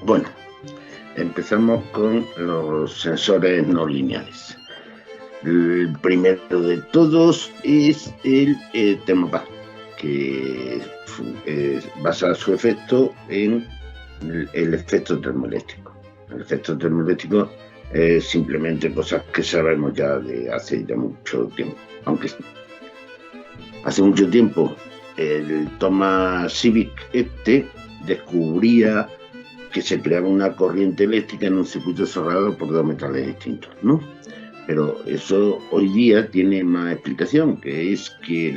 Bueno, empezamos con los sensores no lineales. El primero de todos es el termopad, que basa su efecto en el efecto termoeléctrico. El efecto termoeléctrico es simplemente cosas que sabemos ya de hace ya mucho tiempo. Aunque hace mucho tiempo el Thomas Civic descubría que se creaba una corriente eléctrica en un circuito cerrado por dos metales distintos, ¿no? Pero eso hoy día tiene más explicación, que es que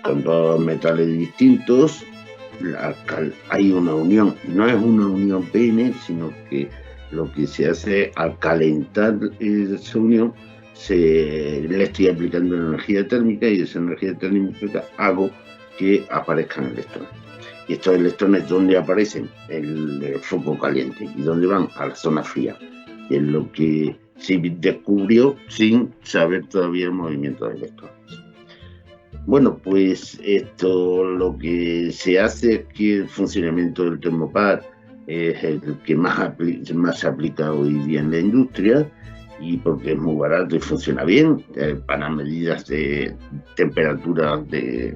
con dos metales distintos hay una unión. No es una unión PN, sino que lo que se hace al calentar esa unión, le estoy aplicando energía térmica, y de esa energía térmica hago que aparezcan electrones. Y estos electrones, ¿dónde aparecen? En el foco caliente. ¿Y dónde van? A la zona fría. Y es lo que Civic descubrió sin saber todavía el movimiento de electrones. Bueno, pues esto lo que se hace es que el funcionamiento del termopad es el que más se aplica hoy día en la industria, y porque es muy barato y funciona bien para medidas de temperatura de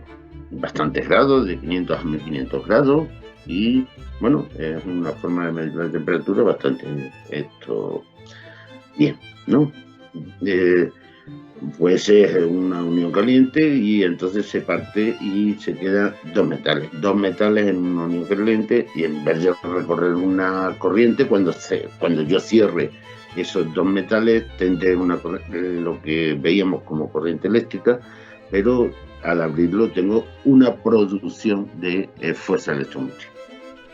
bastantes grados, de 500 a 1500 grados, y bueno, es una forma de medir la temperatura bastante bien, ¿no? Pues es una unión caliente, y entonces se parte y se quedan dos metales en una unión caliente, y en vez de recorrer una corriente, cuando yo cierre esos dos metales tendré lo que veíamos como corriente eléctrica, pero al abrirlo tengo una producción de fuerza electromotriz,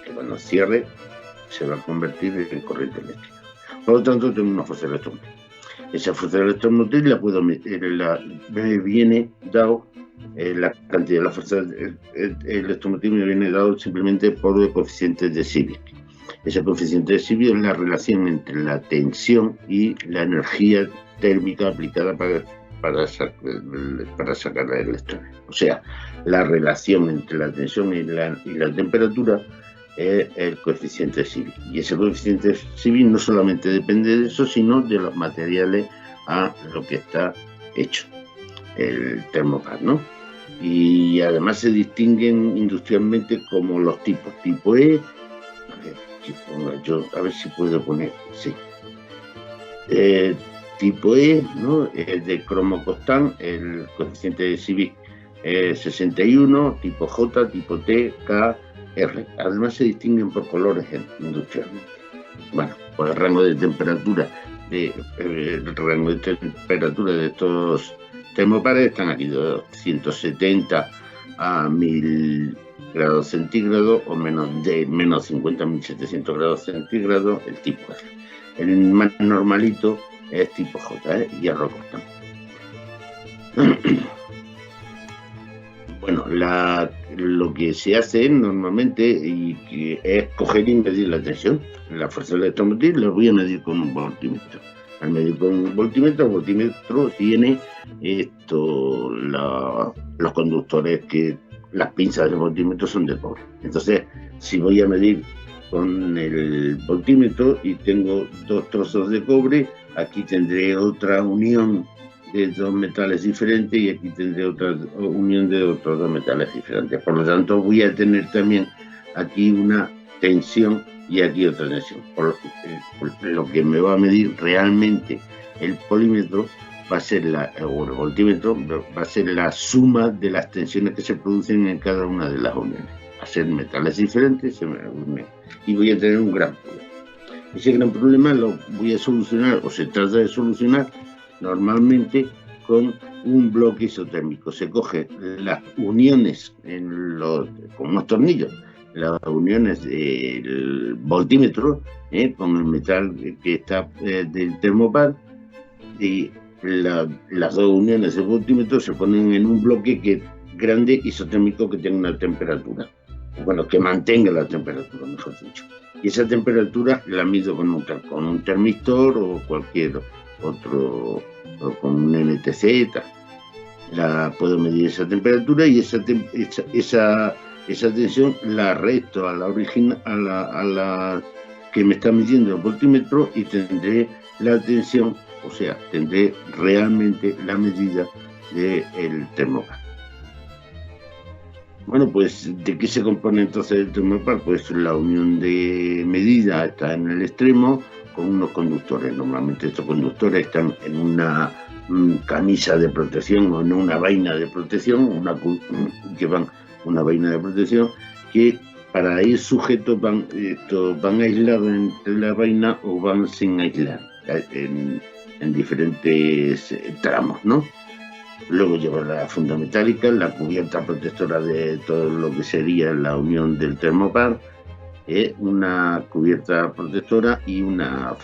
que cuando cierre se va a convertir en corriente eléctrica. Por lo tanto, tengo una fuerza electromotriz. Esa fuerza electromotriz me viene dado, la cantidad de la fuerza electromotriz me viene dado simplemente por el coeficiente de Civic. Ese coeficiente de Civic es la relación entre la tensión y la energía térmica aplicada para sacar la electrones. O sea, la relación entre la tensión y la temperatura es el coeficiente Civic. Y ese coeficiente Civic no solamente depende de eso, sino de los materiales a lo que está hecho el termopad, ¿no? Y además se distinguen industrialmente como los tipos. Tipo E, a ver si puedo poner, sí. Tipo E, ¿no? Es de cromocostán, el coeficiente de Civic es 61, tipo J, tipo T, K, R. Además se distinguen por colores industrialmente. Bueno, por el rango de temperatura de estos termopares están aquí de 170 a 1000 grados centígrados, o menos 50 a 1700 grados centígrados, el tipo R. El más normalito es tipo J, hierro costán. Bueno, lo que se hace normalmente es coger y medir la tensión. La fuerza electromotriz la voy a medir con un voltímetro. Al medir con un voltímetro, el voltímetro tiene los conductores, que las pinzas del voltímetro son de cobre. Entonces, si voy a medir con el voltímetro y tengo dos trozos de cobre, aquí tendré otra unión de dos metales diferentes, y aquí tendré otra unión de otros dos metales diferentes. Por lo tanto, voy a tener también aquí una tensión y aquí otra tensión. Por lo que me va a medir realmente el polímetro va a ser el voltímetro va a ser la suma de las tensiones que se producen en cada una de las uniones. Va a ser metales diferentes, y voy a tener un gran problema. Ese gran problema lo voy a solucionar, o se trata de solucionar, normalmente con un bloque isotérmico. Se coge las uniones con unos tornillos, las uniones del voltímetro con el metal que está del termopad, y las dos uniones del voltímetro se ponen en un bloque grande isotérmico que tenga una temperatura, bueno, que mantenga la temperatura, mejor dicho. Y esa temperatura la mido con un termistor o cualquier otro, o con un NTZ. La puedo medir esa temperatura, y esa esa tensión la resto a la original, a la que me está midiendo el voltímetro, y tendré la tensión, o sea, tendré realmente la medida del termopar. Bueno, pues, ¿de qué se compone entonces el termopar? Pues la unión de medida está en el extremo con unos conductores. Normalmente estos conductores están en una camisa de protección o en una vaina de protección, llevan una vaina de protección que para ir sujetos van aislados entre la vaina o van sin aislar en diferentes tramos, ¿no? Luego lleva la funda metálica, la cubierta protectora de todo lo que sería la unión del termopar, una cubierta protectora y una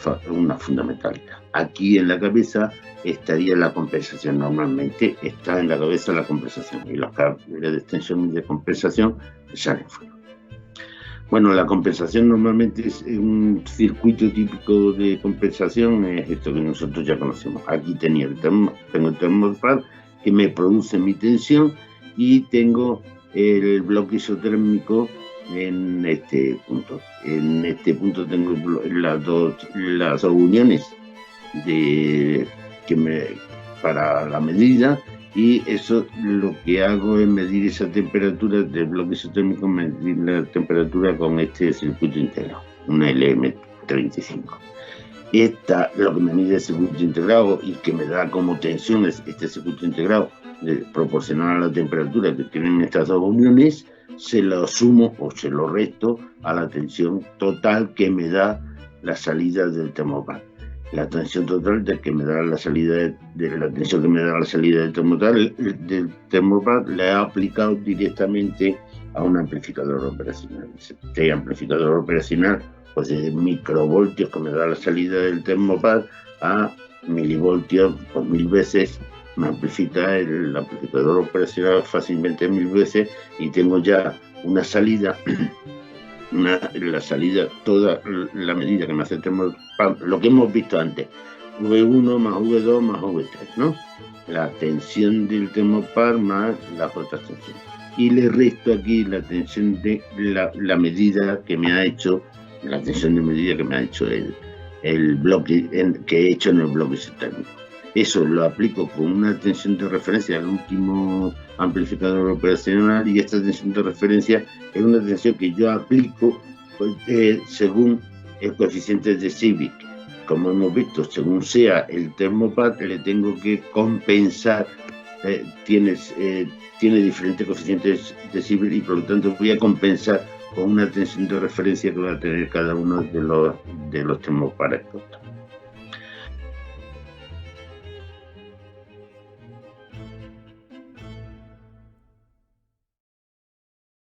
funda metálica. Aquí en la cabeza estaría la compensación. Normalmente está en la cabeza la compensación y los cables de extensión y de compensación salen fuera. Bueno, la compensación normalmente es un circuito típico de compensación, es esto que nosotros ya conocemos. Aquí tengo el termopar que me produce mi tensión y tengo el bloque isotérmico en este punto. En este punto tengo las dos uniones para la medida, y eso lo que hago es medir esa temperatura del bloque isotérmico, medir la temperatura con este circuito integrado, una LM35. Lo que me mide el circuito integrado y que me da como tensión este circuito integrado proporcional a la temperatura que tienen estas dos uniones, se lo sumo o se lo resto a la tensión total que me da la salida del termopar. La tensión total que me da la salida de la tensión que me da la salida del termopar la he aplicado directamente a un amplificador operacional. Este amplificador operacional, pues de microvoltios que me da la salida del termopar a milivoltios, pues 1000 veces me amplifica el amplificador operacional fácilmente 1000 veces, y tengo ya una salida, la salida, toda la medida que me hace el termopar, lo que hemos visto antes, V1 más V2 más V3, ¿no? La tensión del termopar más las otras tensiones. Y le resto aquí la tensión de la medida que me ha hecho, la tensión de medida que me ha hecho el bloque que he hecho en el bloque isotérmico. Eso lo aplico con una tensión de referencia al último amplificador operacional, y esta tensión de referencia es una tensión que yo aplico según el coeficiente de Seebeck. Como hemos visto, según sea el termopar, le tengo que compensar, tiene diferentes coeficientes de Seebeck, y por lo tanto voy a compensar con una tensión de referencia que va a tener cada uno de los termopares.